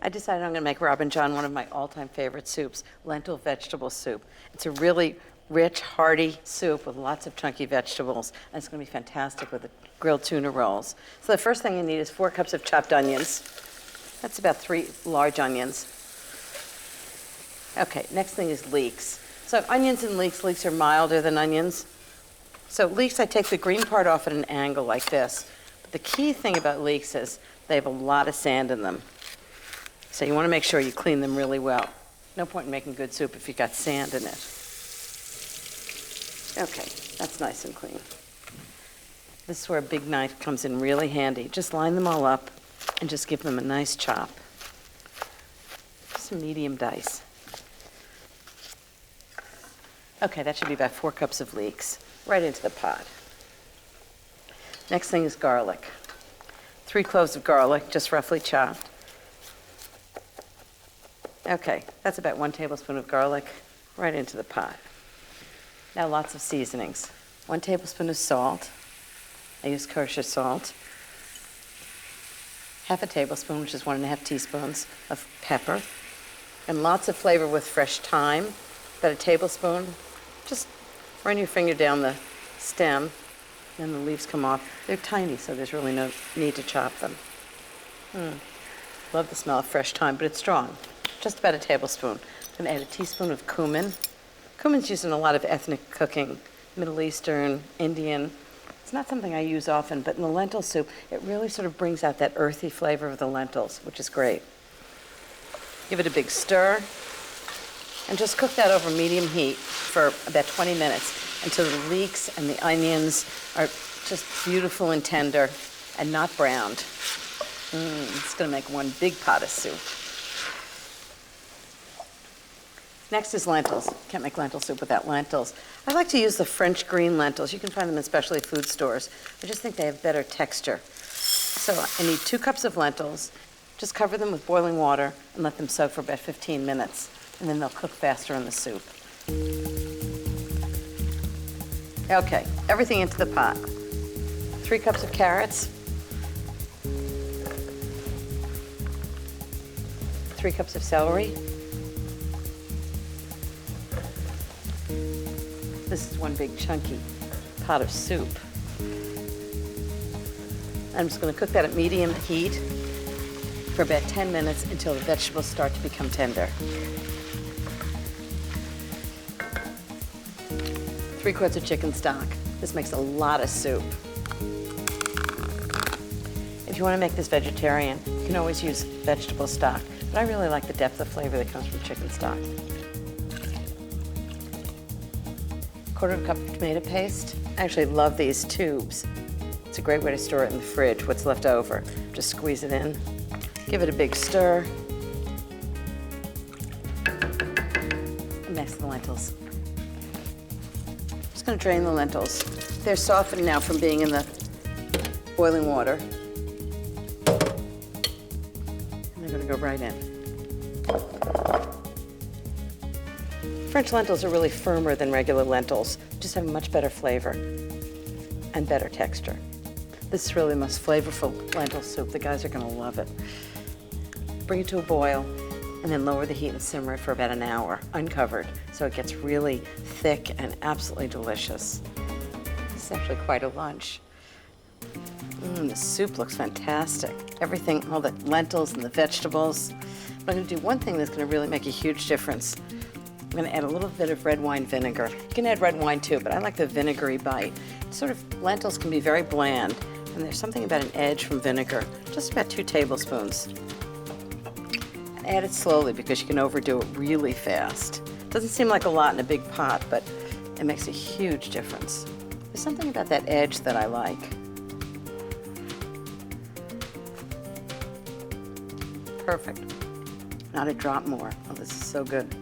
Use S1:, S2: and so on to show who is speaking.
S1: I decided I'm going to make Robin John one of my all-time favorite soups, lentil vegetable soup. It's a really rich, hearty soup with lots of chunky vegetables, and it's going to be fantastic with the grilled tuna rolls. So the first thing you need is 4 cups of chopped onions. That's about 3 large onions. Okay, next thing is leeks. So onions and leeks are milder than onions. So leeks, I take the green part off at an angle like this. But the key thing about leeks is they have a lot of sand in them. So you want to make sure you clean them really well. No point in making good soup if you've got sand in it. Okay, that's nice and clean. This is where a big knife comes in really handy. Just line them all up and just give them a nice chop. Just a medium dice. Okay, that should be about 4 cups of leeks, right into the pot. Next thing is garlic. 3 cloves of garlic, just roughly chopped. Okay, that's about 1 tablespoon of garlic, right into the pot. Now lots of seasonings. 1 tablespoon of salt. I use kosher salt. Half a tablespoon, which is 1½ teaspoons of pepper. And lots of flavor with fresh thyme, about a tablespoon. Just run your finger down the stem, then the leaves come off. They're tiny, so there's really no need to chop them. Love the smell of fresh thyme, but it's strong. Just about a tablespoon. I'm going to add a teaspoon of cumin. Cumin's used in a lot of ethnic cooking, Middle Eastern, Indian. It's not something I use often, but in the lentil soup, it really sort of brings out that earthy flavor of the lentils, which is great. Give it a big stir, and just cook that over medium heat for about 20 minutes until the leeks and the onions are just beautiful and tender and not browned. It's going to make one big pot of soup. Next is lentils. Can't make lentil soup without lentils. I like to use the French green lentils. You can find them in specialty food stores. I just think they have better texture. So I need 2 cups of lentils. Just cover them with boiling water and let them soak for about 15 minutes. And then they'll cook faster in the soup. Okay, everything into the pot. 3 cups of carrots. 3 cups of celery. This is one big chunky pot of soup. I'm just going to cook that at medium heat for about 10 minutes until the vegetables start to become tender. 3 quarts of chicken stock. This makes a lot of soup. If you want to make this vegetarian, you can always use vegetable stock, but I really like the depth of flavor that comes from chicken stock. 1/4 cup of tomato paste. I actually love these tubes. It's a great way to store it in the fridge, what's left over. Just squeeze it in, give it a big stir, and next the lentils. Just going to drain the lentils. They're softened now from being in the boiling water. And they're going to go right in. French lentils are really firmer than regular lentils, just have a much better flavor and better texture. This is really the most flavorful lentil soup. The guys are going to love it. Bring it to a boil and then lower the heat and simmer it for about an hour, uncovered, so it gets really thick and absolutely delicious. This is actually quite a lunch. The soup looks fantastic. Everything, all the lentils and the vegetables. But I'm going to do one thing that's going to really make a huge difference. I'm going to add a little bit of red wine vinegar. You can add red wine too, but I like the vinegary bite. Sort of lentils can be very bland, and there's something about an edge from vinegar. Just about 2 tablespoons. Add it slowly because you can overdo it really fast. Doesn't seem like a lot in a big pot, but it makes a huge difference. There's something about that edge that I like. Perfect. Not a drop more. Oh, this is so good.